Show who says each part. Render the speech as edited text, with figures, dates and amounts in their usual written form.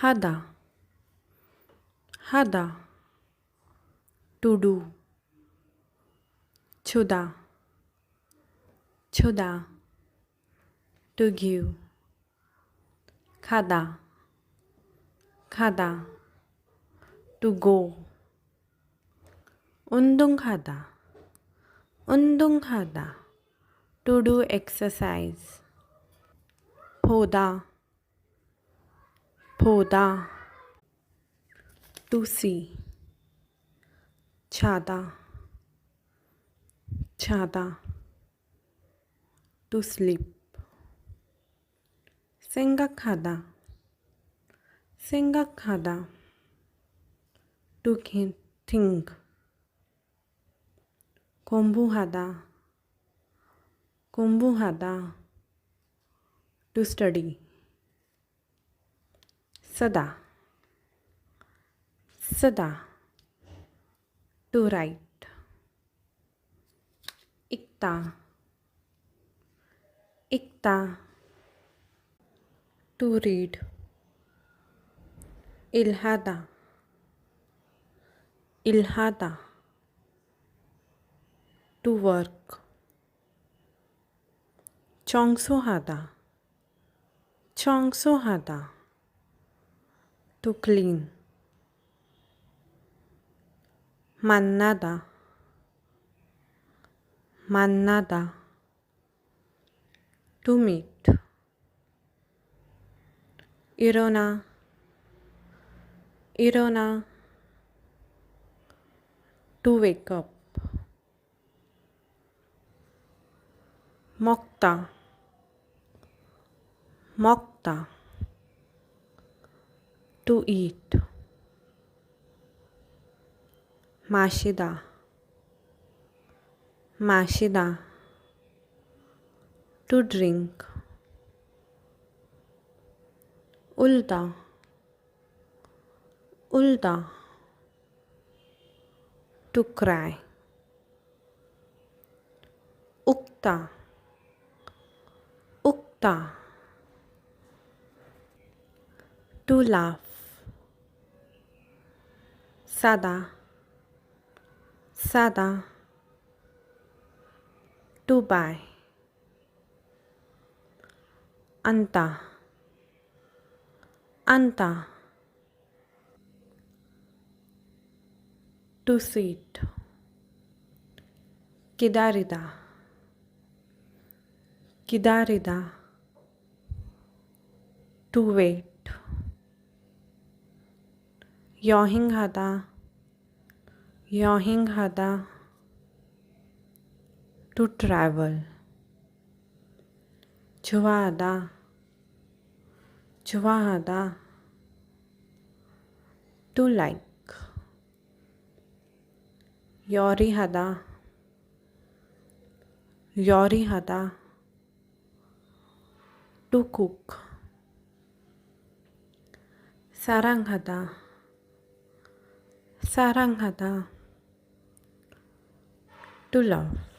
Speaker 1: 하다, 하다, to do, 주다, 주다, to give, 가다, 가다, to go, 운동하다, 운동하다, to do exercise, 보다, 보다, to see, 자다, 자다, to sleep, 생각하다, 생각하다, to think, 공부하다, 공부하다, to study, सदा, सदा, to write, इकता, इकता, to read, इल्हादा, इल्हादा, to work, 청소하다, 청소하다, to clean, 만나다, 만나다, to meet, 일어나, 일어나, to wake up, 먹다, 먹다, to eat, 마시다, 마시다, to drink, 울다, 울다, to cry, उगता, उगता, to laugh, सादा, सादा, to buy, Anta, Anta, to sit, 기다리다, 기다리다, to wait, 여행하다, 여행하다, to travel, 좋아하다, 좋아하다, to like, 요리하다, 요리하다, to cook, 사랑하다, 사랑하다, to love.